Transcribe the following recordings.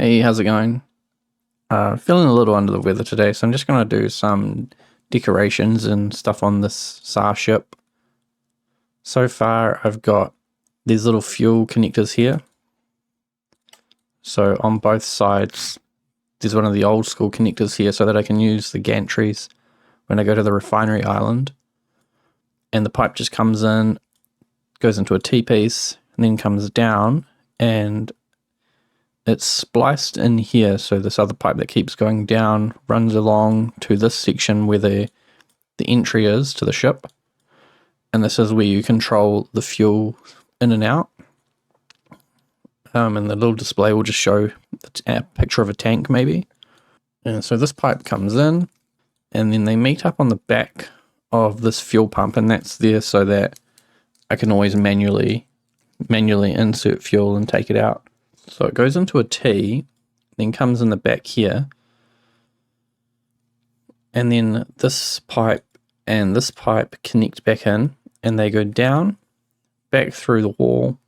Hey, how's it going? Feeling a little under the weather today, so I'm just going to do some decorations and stuff on this SAR ship. So far, I've got these little fuel connectors here. So on both sides, there's one of the old school connectors here so that I can use the gantries when I go to the refinery island. And the pipe just comes in, goes into a T-piece, and then comes down, and it's spliced in here, so this other pipe that keeps going down runs along to this section where the entry is to the ship, and this is where you control the fuel in and out. And the little display will just show a picture of a tank maybe. And so this pipe comes in, and then they meet up on the back of this fuel pump, and that's there so that I can always manually insert fuel and take it out. So it goes into a T, then comes in the back here, and then this pipe and this pipe connect back in, and they go down, back through the wall.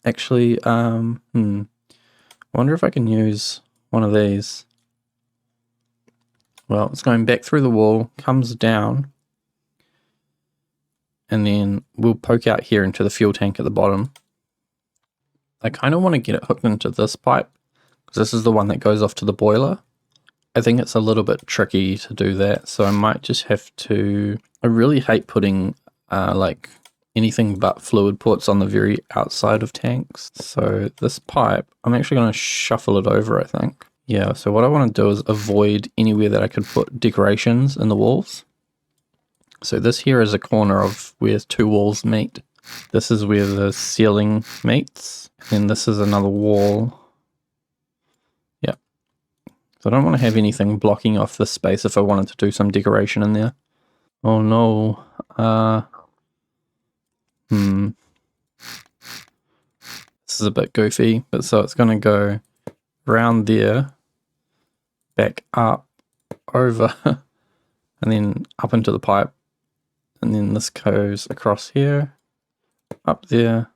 Actually, I wonder if I can use one of these. Well, it's going back through the wall, comes down, and then we'll poke out here into the fuel tank at the bottom. I kind of want to get it hooked into this pipe, because this is the one that goes off to the boiler. I think it's a little bit tricky to do that, so I might just have to... I really hate putting like anything but fluid ports on the very outside of tanks. So this pipe, I'm actually going to shuffle it over, I think. Yeah, so what I want to do is avoid anywhere that I could put decorations in the walls. So this here is a corner of where two walls meet. This is where the ceiling meets, and this is another wall. Yeah. So I don't want to have anything blocking off this space if I wanted to do some decoration in there. Oh no. This is a bit goofy, but so it's going to go around there, back up, over, and then up into the pipe. And then this goes across here, up there,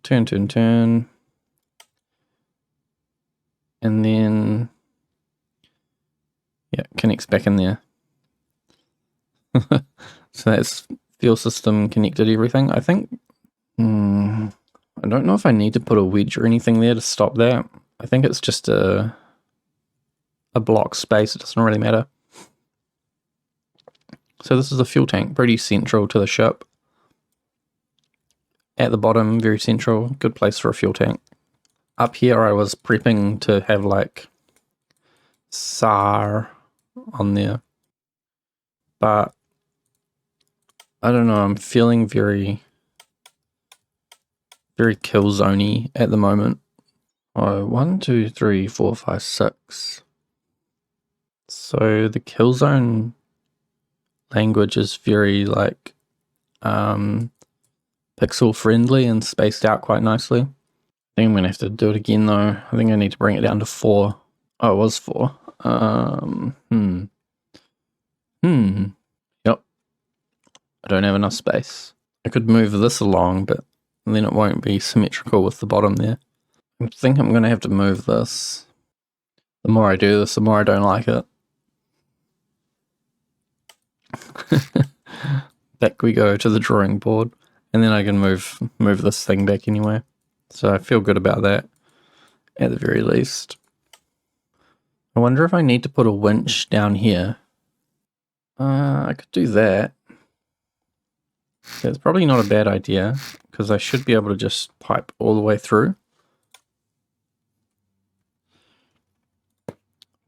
turn, and then, yeah, connects back in there. So that's fuel system connected, everything. I think, I don't know if I need to put a wedge or anything there to stop that. I think it's just a block space, it doesn't really matter. So this is a fuel tank, pretty central to the ship. At the bottom, very central, good place for a fuel tank. Up here I was prepping to have like SAR on there. But I don't know, I'm feeling very Killzone-y at the moment. Oh, 1, 2, 3, 4, 5, 6. So the Killzone language is very like pixel friendly and spaced out quite nicely. I think I'm gonna have to do it again though. I think I need to bring it down to 4. Oh, it was 4. Yep. I don't have enough space. I could move this along, but then it won't be symmetrical with the bottom there. I think I'm gonna have to move this. The more I do this, the more I don't like it. Back we go to the drawing board, and then I can move this thing back anyway. So I feel good about that, at the very least. I wonder if I need to put a winch down here. I could do that. It's probably not a bad idea, because I should be able to just pipe all the way through.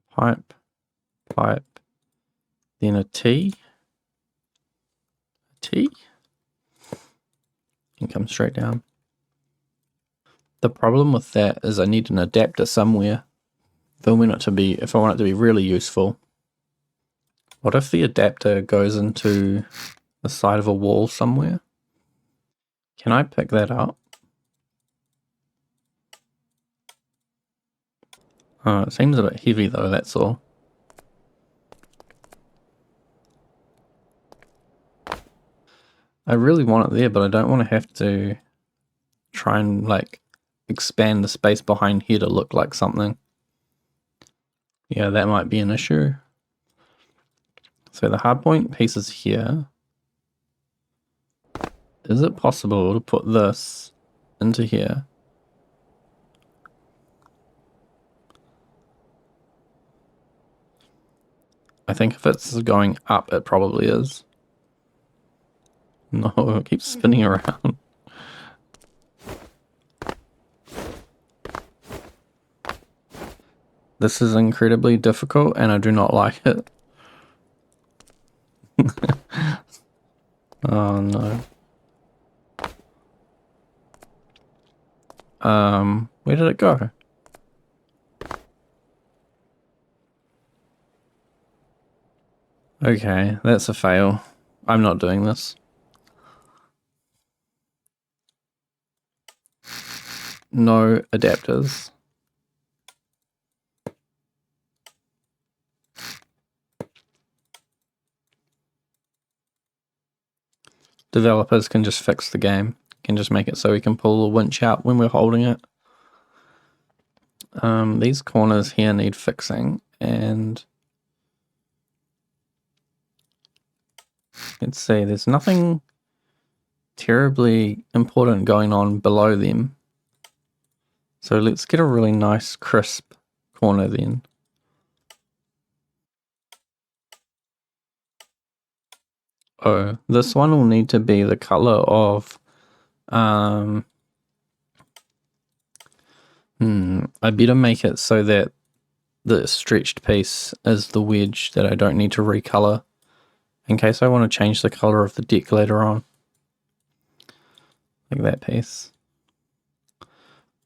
Pipe, then a T, and come straight down. The problem with that is I need an adapter somewhere if I want it to be really useful. What if the adapter goes into the side of a wall somewhere? Can I pick that up? Oh, it seems a bit heavy though, that's all. I really want it there, but I don't want to have to try and like expand the space behind here to look like something. Yeah, that might be an issue. So the hardpoint piece is here. Is it possible to put this into here? I think if it's going up, it probably is. No, it keeps spinning around. This is incredibly difficult and I do not like it. Oh no. Where did it go? Okay, that's a fail. I'm not doing this. No adapters. Developers can just fix the game. Can just make it so we can pull the winch out when we're holding it. These corners here need fixing, and let's see, there's nothing terribly important going on below them. So let's get a really nice crisp corner then. Oh, this one will need to be the color of I better make it so that the stretched piece is the wedge that I don't need to recolor in case I want to change the color of the deck later on. Like that piece.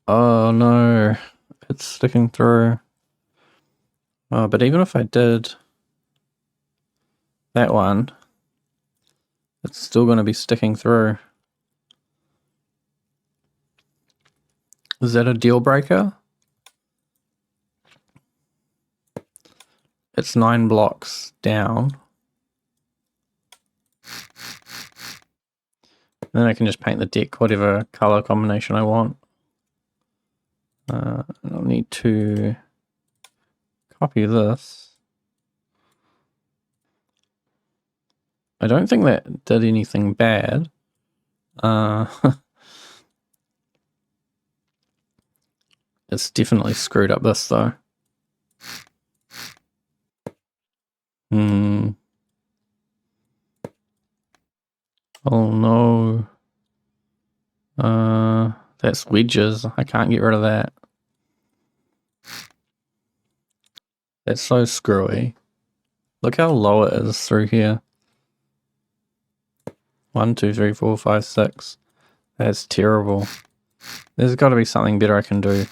Oh no, it's sticking through. Oh, but even if I did that one, it's still going to be sticking through. Is that a deal breaker? It's 9 blocks down. Then I can just paint the deck whatever color combination I want. I'll need to copy this. I don't think that did anything bad. It's definitely screwed up this though. Oh no. That's wedges. I can't get rid of that. That's so screwy. Look how low it is through here. 1, 2, 3, 4, 5, 6. That's terrible. There's got to be something better I can do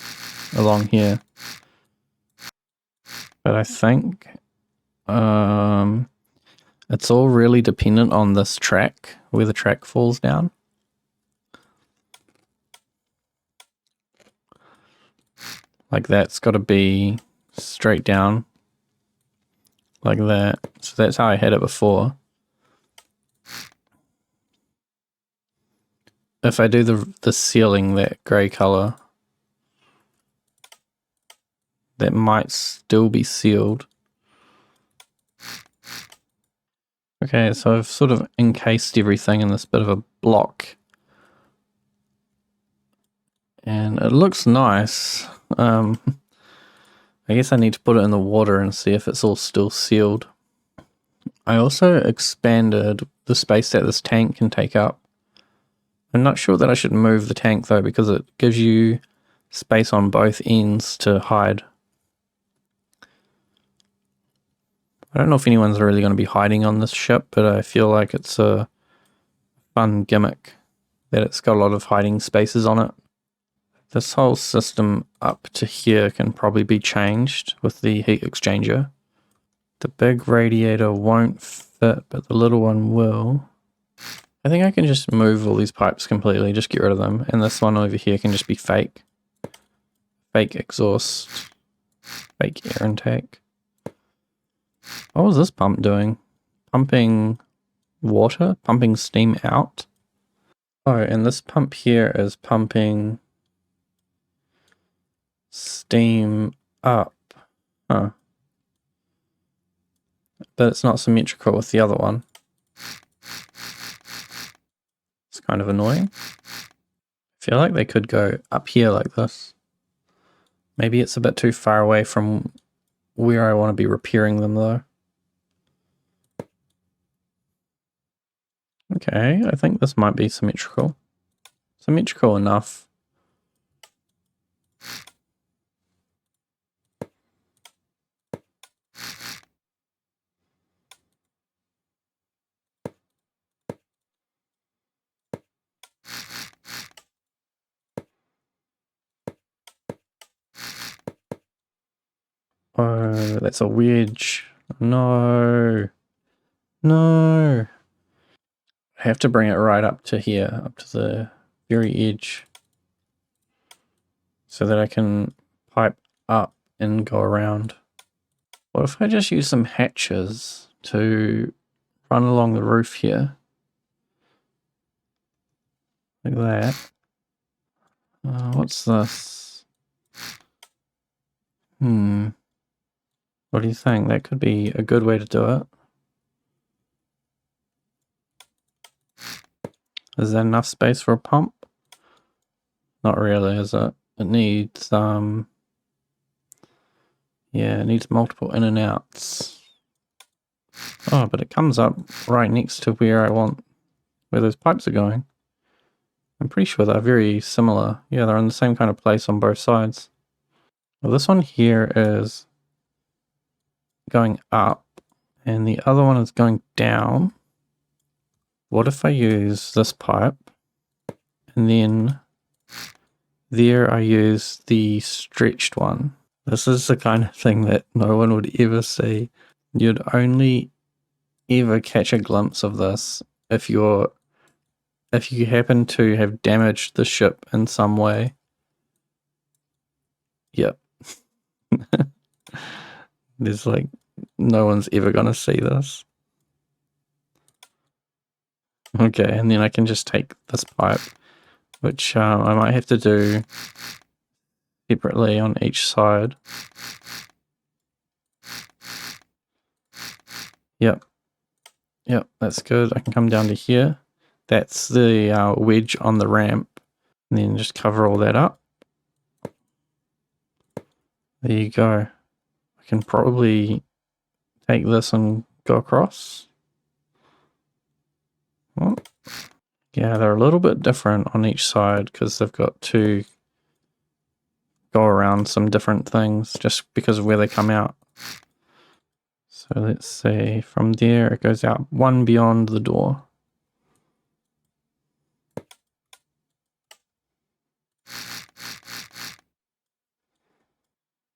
along here. But I think it's all really dependent on this track, where the track falls down. Like that's got to be straight down. Like that. So that's how I had it before. If I do the ceiling, that grey colour, that might still be sealed. Okay, so I've sort of encased everything in this bit of a block. And it looks nice. I guess I need to put it in the water and see if it's all still sealed. I also expanded the space that this tank can take up. I'm not sure that I should move the tank though, because it gives you space on both ends to hide. I don't know if anyone's really going to be hiding on this ship, but I feel like it's a fun gimmick that it's got a lot of hiding spaces on it. This whole system up to here can probably be changed with the heat exchanger. The big radiator won't fit, but the little one will. I think I can just move all these pipes completely, just get rid of them. And this one over here can just be fake. Fake exhaust. Fake air intake. What was this pump doing? Pumping water? Pumping steam out? Oh, and this pump here is pumping steam up. Huh. But it's not symmetrical with the other one. It's kind of annoying. I feel like they could go up here like this. Maybe it's a bit too far away from where I want to be repairing them though. Okay, I think this might be symmetrical. Symmetrical enough. Oh, that's a wedge. No. No. I have to bring it right up to here, up to the very edge, so that I can pipe up and go around. What if I just use some hatches to run along the roof here? Like that. What's this? What do you think? That could be a good way to do it. Is that enough space for a pump? Not really, is it? It needs, yeah, it needs multiple in and outs. Oh, but it comes up right next to where I want, where those pipes are going. I'm pretty sure they're very similar. Yeah, they're in the same kind of place on both sides. Well, this one here is going up, and the other one is going down. What if I use this pipe, and then there I use the stretched one? This is the kind of thing that no one would ever see. You'd only ever catch a glimpse of this if you happen to have damaged the ship in some way. Yep. There's like, no one's ever gonna see this. Okay, and then I can just take this pipe, which I might have to do separately on each side. Yep. Yep, that's good. I can come down to here. That's the wedge on the ramp. And then just cover all that up. There you go. I can probably take this and go across. Oh. Yeah, they're a little bit different on each side because they've got to go around some different things just because of where they come out. So let's say from there it goes out one beyond the door.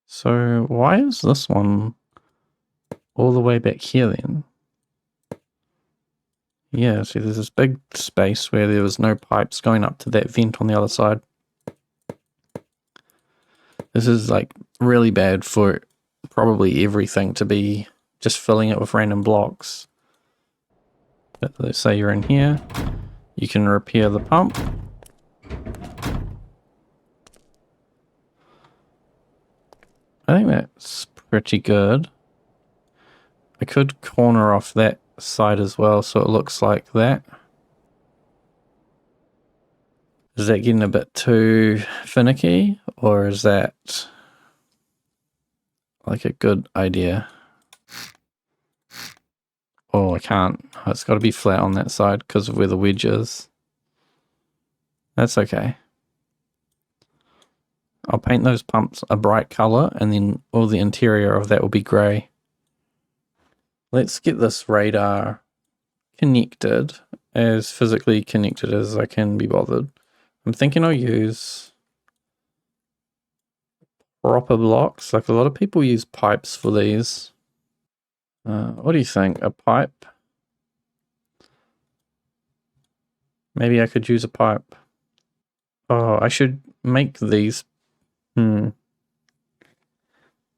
So why is this one all the way back here then? Yeah, see there's this big space where there was no pipes going up to that vent on the other side. This is like really bad for probably everything to be just filling it with random blocks. But let's say you're in here, you can repair the pump. I think that's pretty good. I could corner off that side as well so it looks like that. Is that getting a bit too finicky, or is that like a good idea? Oh, I can't. It's got to be flat on that side because of where the wedge is. That's okay. I'll paint those pumps a bright color and then all the interior of that will be gray. Let's get this radar connected, as physically connected as I can be bothered. I'm thinking I'll use proper blocks. Like a lot of people use pipes for these. What do you think? A pipe? Maybe I could use a pipe. Oh, I should make these.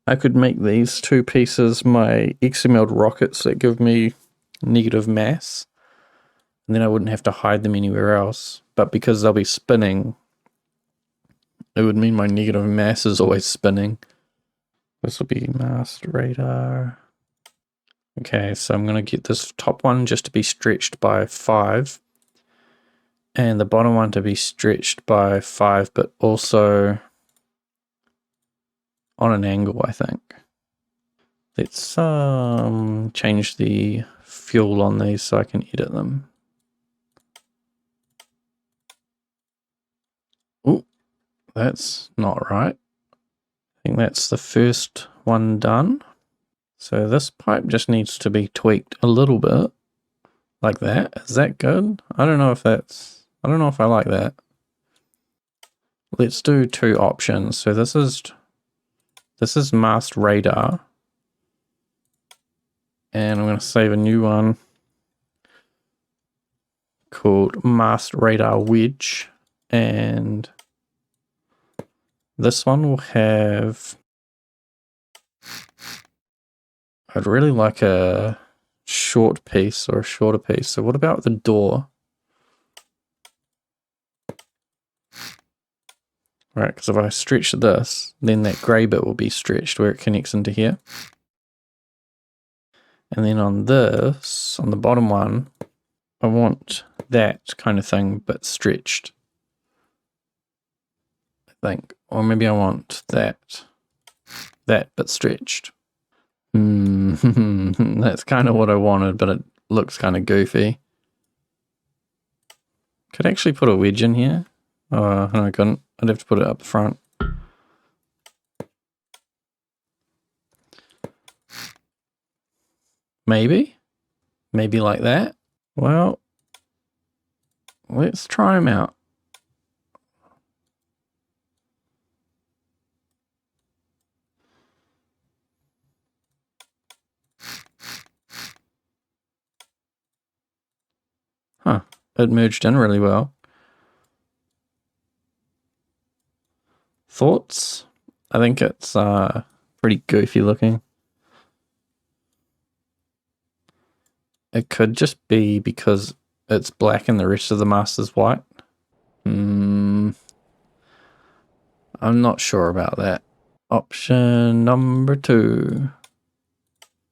I could make these two pieces my XML rockets that give me negative mass. And then I wouldn't have to hide them anywhere else. But because they'll be spinning, It would mean my negative mass is always spinning. This will be mast radar. Okay, so I'm going to get this top one just to be stretched by 5. And the bottom one to be stretched by 5, but also on an angle, I think. Let's change the fuel on these so I can edit them. Oh, that's not right. I think that's the first one done. So this pipe just needs to be tweaked a little bit, like that. Is that good? I don't know if I like that. Let's do 2 options. So this is mast radar. And I'm going to save a new one called mast radar wedge. And this one will have, I'd really like a short piece or a shorter piece. So what about the door? Right, because if I stretch this, then that grey bit will be stretched where it connects into here. And then on this, on the bottom one, I want that kind of thing, but stretched. I think. Or maybe I want that but stretched. That's kind of what I wanted, but it looks kind of goofy. Could actually put a wedge in here. Oh, no, I couldn't. I'd have to put it up the front. Maybe like that. Well, let's try them out. Huh, it merged in really well. Thoughts? I think it's pretty goofy looking. It could just be because it's black and the rest of the mast is white. I'm not sure about that. Option number 2.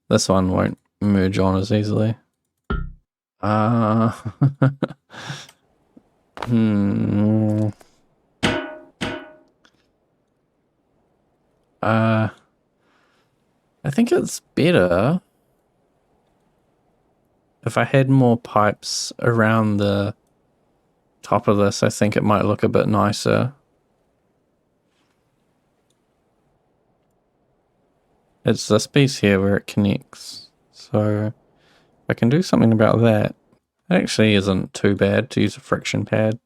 This one won't merge on as easily. I think it's better if I had more pipes around the top of this. I think it might look a bit nicer. It's this piece here where it connects. So I can do something about that. It actually isn't too bad to use a friction pad.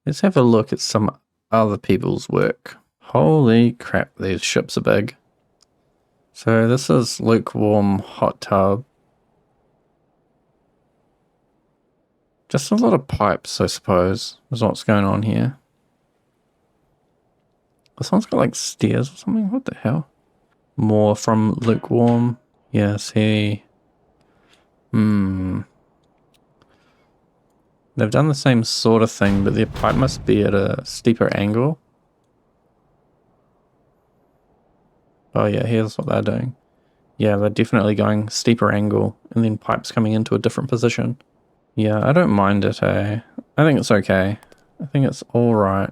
Let's have a look at some other people's work. Holy crap, these ships are big. So this is lukewarm hot tub. Just a lot of pipes, I suppose, is what's going on here. This one's got like stairs or something. What the hell? More from lukewarm. Yeah, see. They've done the same sort of thing, but their pipe must be at a steeper angle. Oh yeah, here's what they're doing. Yeah, they're definitely going steeper angle and then pipes coming into a different position. Yeah, I don't mind it, eh? I think it's okay. I think it's alright.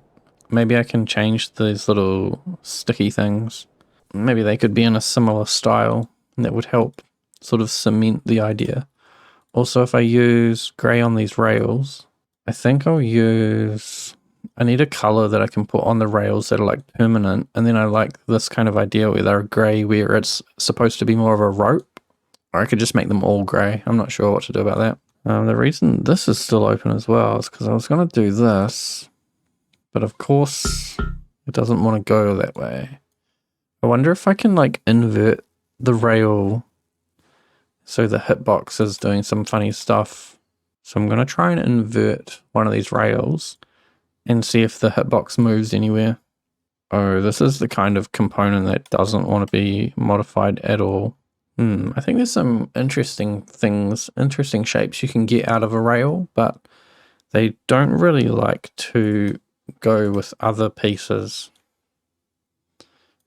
Maybe I can change these little sticky things. Maybe they could be in a similar style, and that would help sort of cement the idea. Also, if I use grey on these rails, I think I'll use... I need a color that I can put on the rails that are like permanent, and then I like this kind of idea where they're grey where it's supposed to be more of a rope. Or I could just make them all grey. I'm not sure what to do about that. The reason this is still open as well is because I was going to do this, but of course it doesn't want to go that way. I wonder if I can like invert the rail so the hitbox is doing some funny stuff. So I'm going to try and invert one of these rails and see if the hitbox moves anywhere. Oh, this is the kind of component that doesn't want to be modified at all. I think there's some interesting things, interesting shapes you can get out of a rail, but They don't really like to go with other pieces.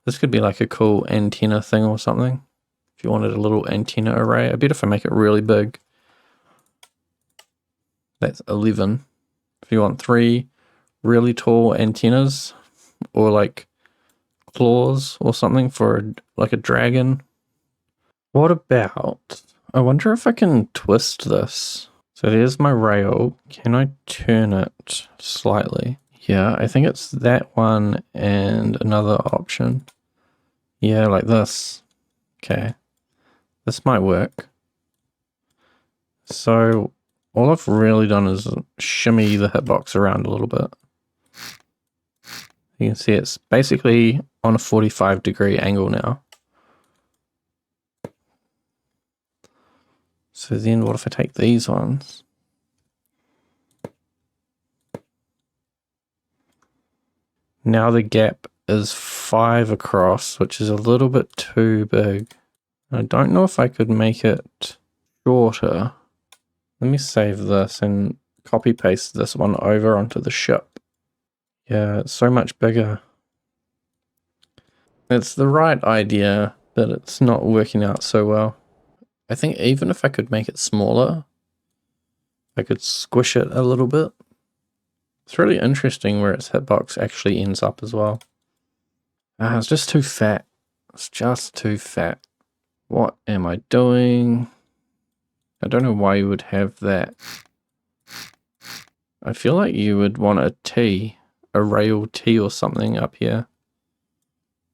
This could be like a cool antenna thing or something. If you wanted a little antenna array, I bet if I make it really big. That's 11. If you want 3 really tall antennas or like claws or something for like a dragon. What about, I wonder if I can twist this. So there's my rail. Can I turn it slightly? Yeah, I think it's that one and another option. Yeah, like this. Okay. This might work. So all I've really done is shimmy the hitbox around a little bit. You can see it's basically on a 45-degree angle now. So then what if I take these ones? Now the gap is 5 across, which is a little bit too big. I don't know if I could make it shorter. Let me save this and copy paste this one over onto the ship. Yeah, it's so much bigger. It's the right idea, but it's not working out so well. I think even if I could make it smaller, I could squish it a little bit. It's really interesting where its hitbox actually ends up as well. It's just too fat. It's just too fat. What am I doing? I don't know why you would have that. I feel like you would want a T, a rail T or something up here.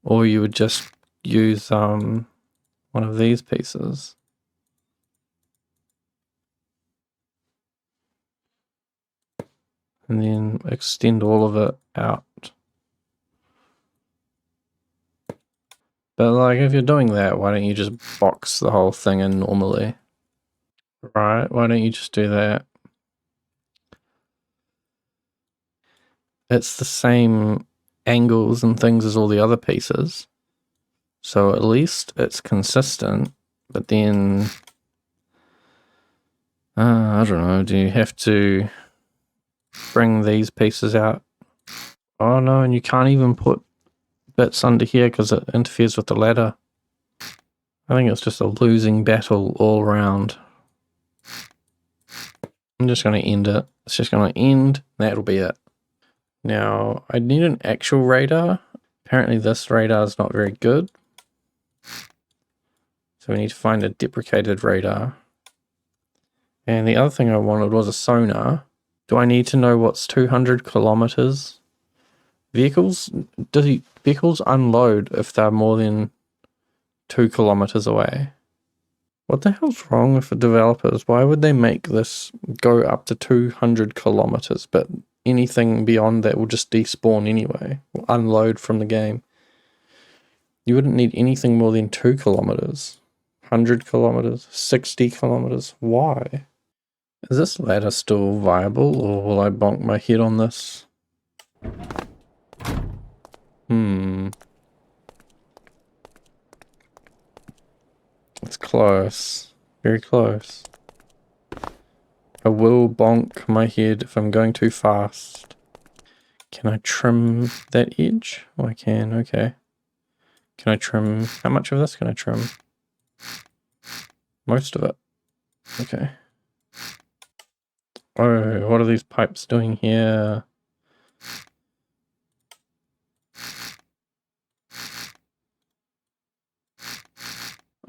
Or you would just use one of these pieces. And then extend all of it out. But like if you're doing that, why don't you just box the whole thing in normally? Right, why don't you just do that? It's the same angles and things as all the other pieces. So at least it's consistent, but then I don't know, do you have to bring these pieces out? Oh no, and you can't even put bits under here because it interferes with the ladder. I think it's just a losing battle all around. I'm just going to end it. It's just going to end. That'll be it. Now, I need an actual radar. Apparently this radar is not very good. So we need to find a deprecated radar. And the other thing I wanted was a sonar. Do I need to know what's 200 kilometers? Vehicles unload if they're more than 2 kilometers away? What the hell's wrong with the developers? Why would they make this go up to 200 kilometers, but anything beyond that will just despawn anyway, will unload from the game? You wouldn't need anything more than 2 kilometers, 100 kilometers, 60 kilometers. Why? Is this ladder still viable, or will I bonk my head on this? It's close. Very close. I will bonk my head if I'm going too fast. Can I trim that edge? Oh, I can. Okay. Can I trim... How much of this can I trim? Most of it. Okay. Oh, what are these pipes doing here?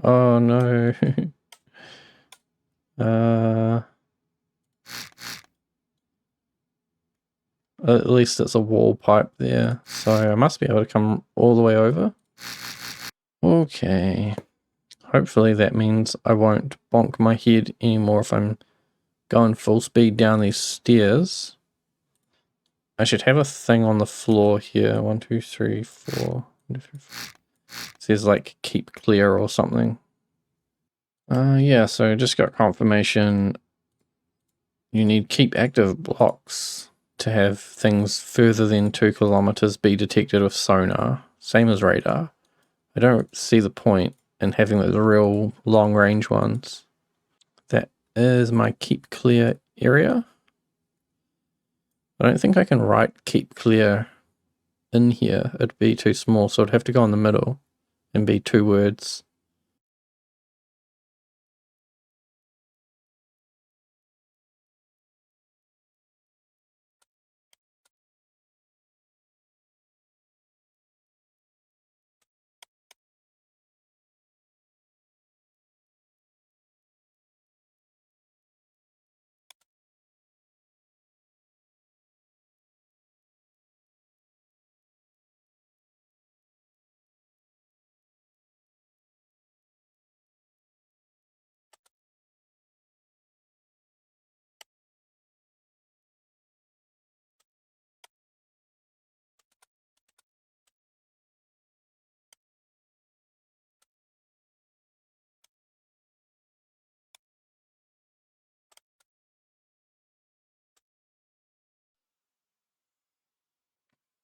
Oh no. At least it's a wall pipe there, so I must be able to come all the way over. Okay. Hopefully that means I won't bonk my head anymore if I'm going full speed down these stairs. I should have a thing on the floor here. 1, 2, 3, 4. It says like keep clear or something. Yeah, so just got confirmation. You need keep active blocks to have things further than 2 kilometers be detected with sonar. Same as radar. I don't see the point in having those real long range ones. That is my keep clear area. I don't think I can write keep clear in here. It'd be too small, so it'd have to go in the middle and be 2 words.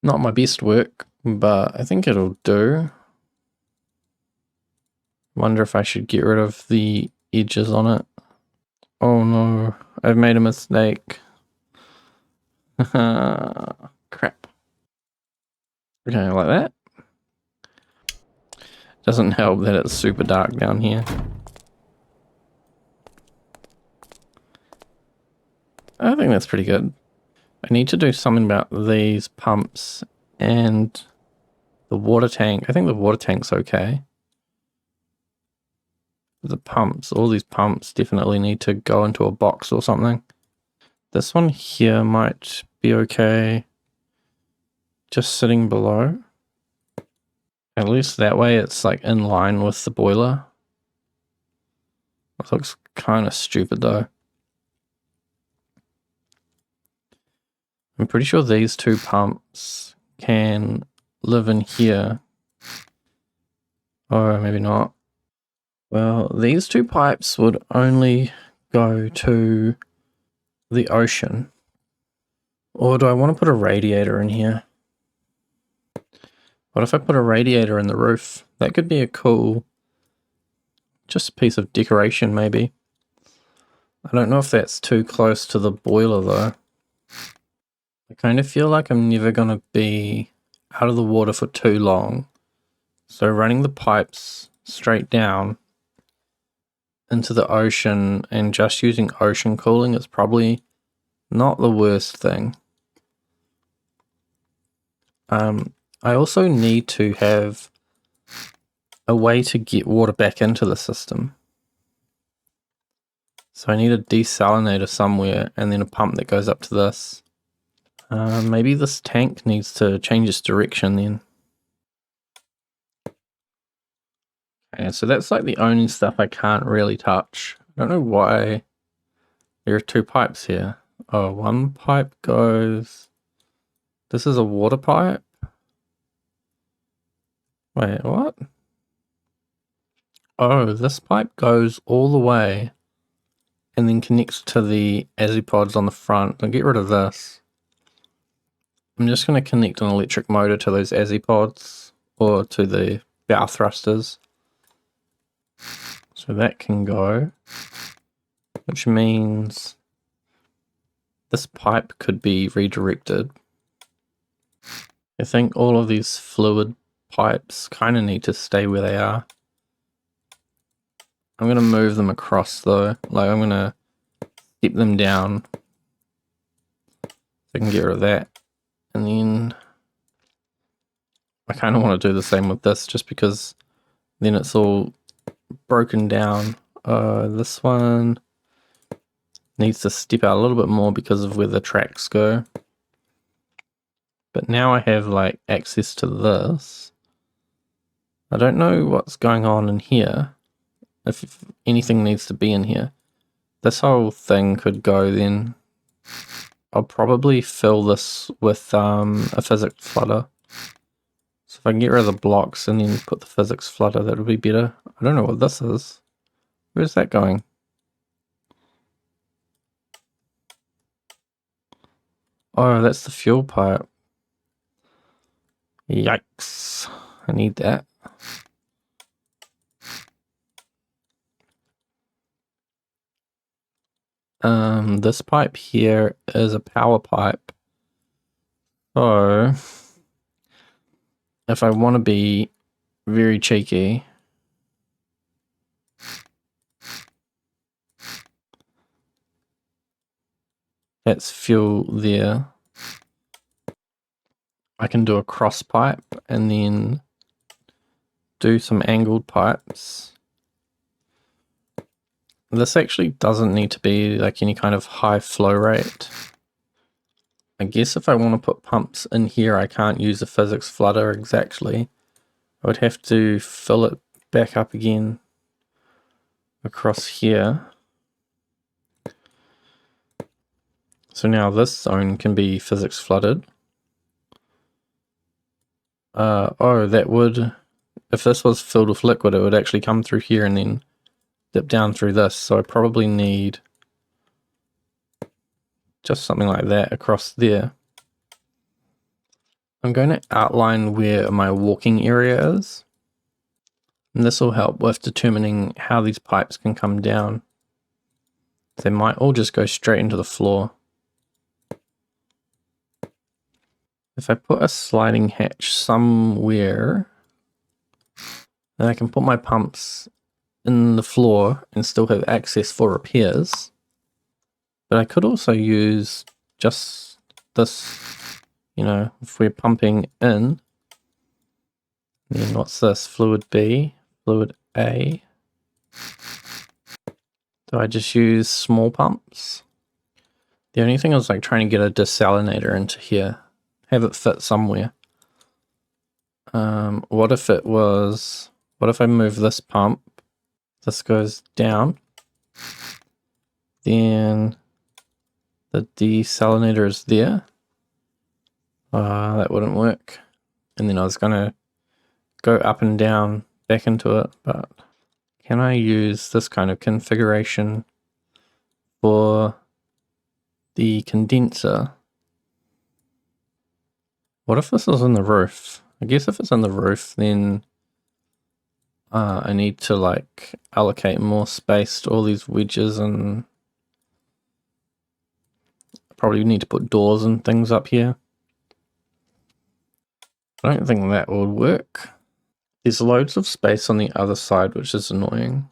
Not my best work, but I think it'll do. Wonder if I should get rid of the edges on it. Oh no, I've made a mistake. Crap. Okay, like that. Doesn't help that it's super dark down here. I think that's pretty good. I need to do something about these pumps and the water tank. I think the water tank's okay. The pumps, all these pumps definitely need to go into a box or something. This one here might be okay. Just sitting below. At least that way it's like in line with the boiler. It looks kind of stupid though. I'm pretty sure these 2 pumps can live in here. Or maybe not. Well, these 2 pipes would only go to the ocean. Or do I want to put a radiator in here? What if I put a radiator in the roof? That could be a cool, just a piece of decoration maybe. I don't know if that's too close to the boiler though. I kind of feel like I'm never going to be out of the water for too long. So running the pipes straight down into the ocean and just using ocean cooling is probably not the worst thing. I also need to have a way to get water back into the system. So I need a desalinator somewhere and then a pump that goes up to this. Maybe this tank needs to change its direction then. Okay, so that's like the only stuff I can't really touch. I don't know why there are 2 pipes here. Oh, one pipe goes... This is a water pipe? Wait, what? Oh, this pipe goes all the way and then connects to the Azipods on the front. I'll get rid of this. I'm just going to connect an electric motor to those Azipods or to the bow thrusters. So that can go, which means this pipe could be redirected. I think all of these fluid pipes kind of need to stay where they are. I'm going to move them across though. Like I'm going to step them down so I can get rid of that. And then I kind of want to do the same with this just because then it's all broken down. This one needs to step out a little bit more because of where the tracks go. But now I have like access to this. I don't know what's going on in here. If anything needs to be in here. This whole thing could go then. I'll probably fill this with a physics flutter. So if I can get rid of the blocks and then put the physics flutter, that would be better. I don't know what this is. Where's that going? Oh, that's the fuel pipe. Yikes. I need that. This pipe here is a power pipe. So if I want to be very cheeky, that's fuel there. I can do a cross pipe and then do some angled pipes. This actually doesn't need to be like any kind of high flow rate. I guess if I want to put pumps in here, I can't use a physics flutter exactly. I would have to fill it back up again across here. So now this zone can be physics flooded. Oh, that would, if this was filled with liquid, it would actually come through here and then dip down through this. So I probably need just something like that across there. I'm going to outline where my walking area is. And this will help with determining how these pipes can come down. They might all just go straight into the floor. If I put a sliding hatch somewhere, then I can put my pumps in the floor and still have access for repairs. But I could also use just this, you know, if we're pumping in, then what's this? Fluid B, fluid A. Do I just use small pumps? The only thing is like trying to get a desalinator into here. Have it fit somewhere. What if I move this pump? This goes down. Then the desalinator is there. That wouldn't work. And then I was gonna go up and down back into it, but can I use this kind of configuration for the condenser? What if this is in the roof? I guess if it's in the roof, then I need to like allocate more space to all these wedges, and probably need to put doors and things up here. I don't think that would work. There's loads of space on the other side, which is annoying.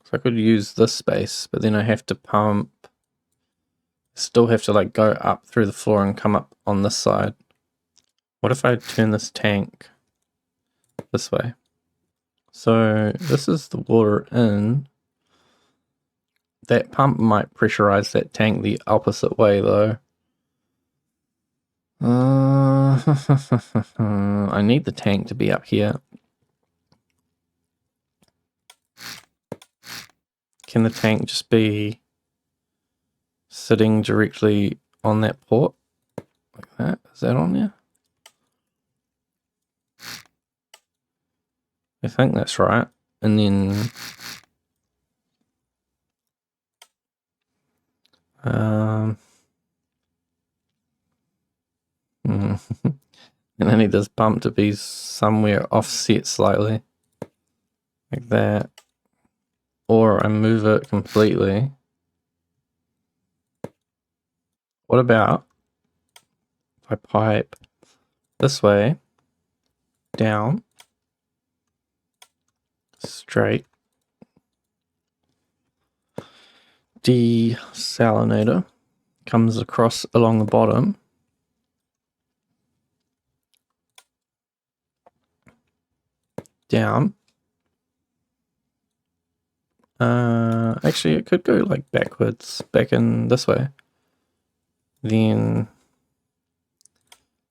So I could use this space, but then I have to pump. Still have to like go up through the floor and come up on this side. What if I turn this tank this way? So this is the water in. That pump might pressurize that tank the opposite way though. I need the tank to be up here. Can the tank just be sitting directly on that port? Like that? Is that on there? I think that's right. And then and I need this pump to be somewhere offset slightly. Like that. Or I move it completely. What about if I pipe this way, down, straight, desalinator comes across along the bottom, down. Actually it could go like backwards, back in this way. Then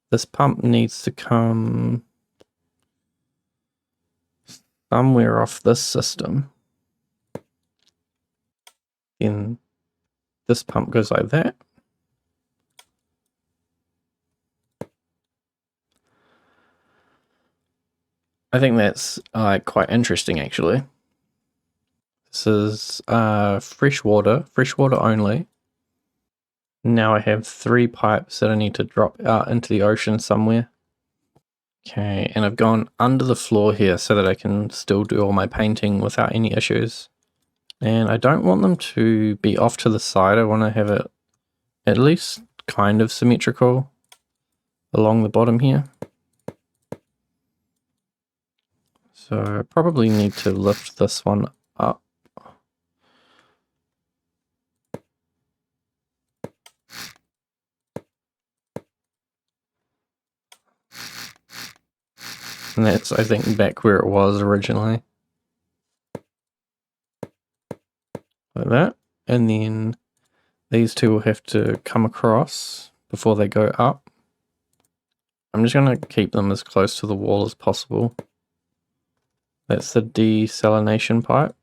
this pump needs to come somewhere off this system. Then this pump goes like that. I think that's quite interesting actually. This is freshwater only. Now I have 3 pipes that I need to drop out into the ocean somewhere. Okay, and I've gone under the floor here so that I can still do all my painting without any issues. And I don't want them to be off to the side. I want to have it at least kind of symmetrical along the bottom here. So I probably need to lift this one up. And that's, I think, back where it was originally. Like that. And then these two will have to come across before they go up. I'm just going to keep them as close to the wall as possible. That's the desalination pipe.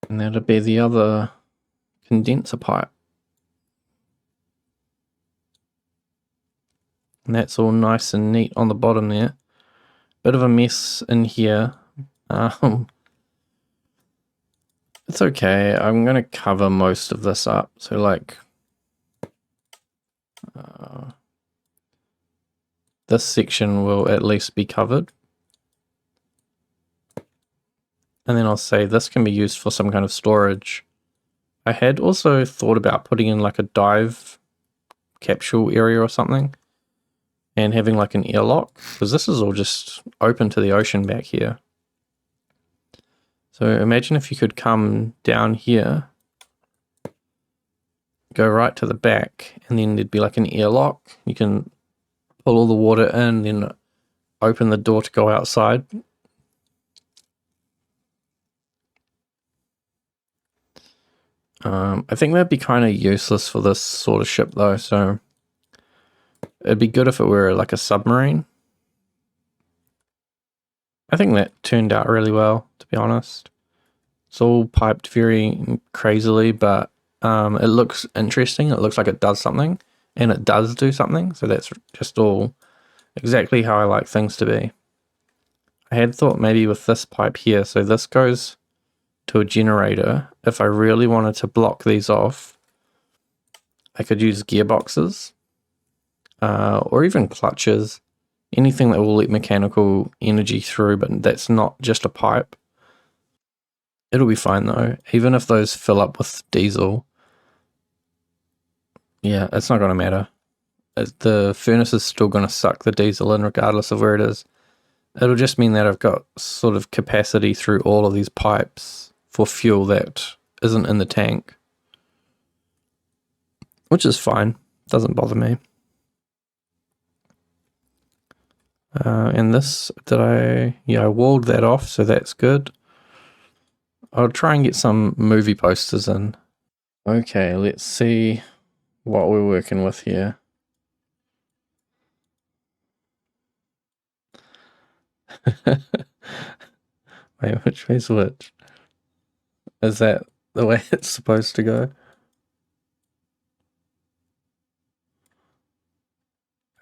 And that'll be the other condenser pipe. And that's all nice and neat on the bottom there. Bit of a mess in here. It's okay. I'm going to cover most of this up. So like this section will at least be covered. And then I'll say this can be used for some kind of storage. I had also thought about putting in like a dive capsule area or something and having like an airlock, because this is all just open to the ocean back here. So imagine if you could come down here, go right to the back, and then there'd be like an airlock. You can pull all the water in, then open the door to go outside. I think that'd be kind of useless for this sort of ship though, so it'd be good if it were like a submarine. I think that turned out really well, to be honest. It's all piped very crazily, but it looks interesting. It looks like it does something, and it does do something, so that's just all exactly how I like things to be. I had thought maybe with this pipe here, so this goes to a generator. If I really wanted to block these off, I could use gearboxes or even clutches, anything that will let mechanical energy through, but that's not just a pipe. It'll be fine though, even if those fill up with diesel. Yeah, it's not going to matter. The furnace is still going to suck the diesel in regardless of where it is. It'll just mean that I've got sort of capacity through all of these pipes for fuel that isn't in the tank, which is fine. Doesn't bother me. And this, I walled that off, so that's good. I'll try and get some movie posters in. Okay, let's see what we're working with here. Wait, which way's which? Is that the way it's supposed to go?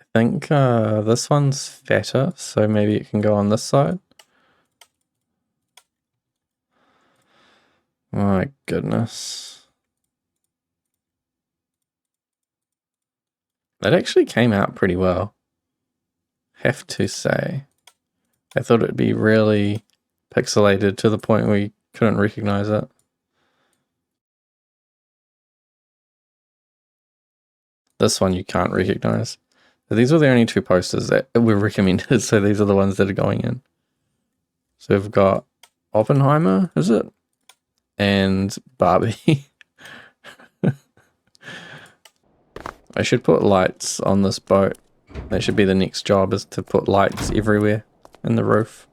I think this one's fatter, so maybe it can go on this side. Oh my goodness. That actually came out pretty well, have to say. I thought it'd be really pixelated to the point where you couldn't recognize it. This one you can't recognize. These are the only two posters that were recommended, so these are the ones that are going in. So we've got Oppenheimer, is it? And Barbie. I should put lights on this boat. That should be the next job, is to put lights everywhere in the roof.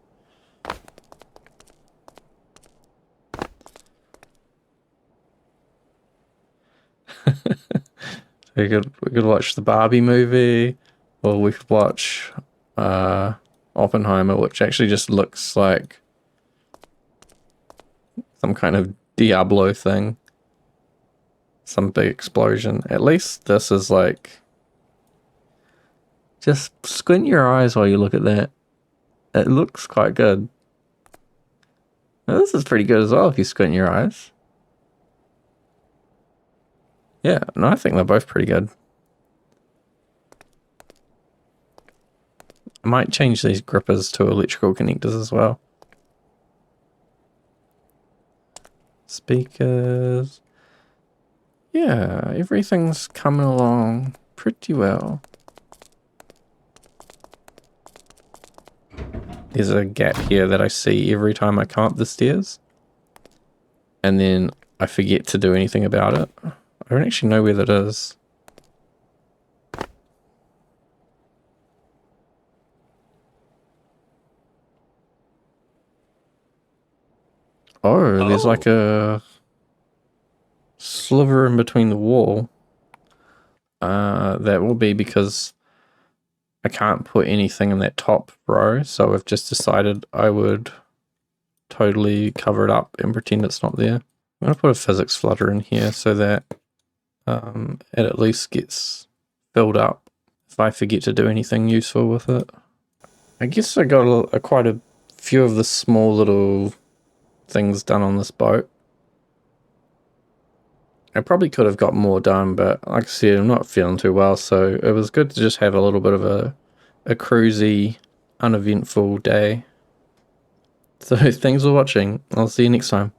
We could watch the Barbie movie, or we could watch Oppenheimer, which actually just looks like some kind of Diablo thing. Some big explosion. At least this is like... Just squint your eyes while you look at that. It looks quite good. Now, this is pretty good as well if you squint your eyes. Yeah, no, I think they're both pretty good. I might change these grippers to electrical connectors as well. Speakers. Yeah, everything's coming along pretty well. There's a gap here that I see every time I come up the stairs. And then I forget to do anything about it. I don't actually know where that is. Oh, there's like a sliver in between the wall. That will be because I can't put anything in that top row, so I've just decided I would totally cover it up and pretend it's not there. I'm going to put a physics flutter in here so that it at least gets filled up if I forget to do anything useful with it. I guess I got quite a few of the small little things done on this boat. I probably could have got more done, but like I said, I'm not feeling too well, so it was good to just have a little bit of a cruisy, uneventful day. So thanks for watching. I'll see you next time.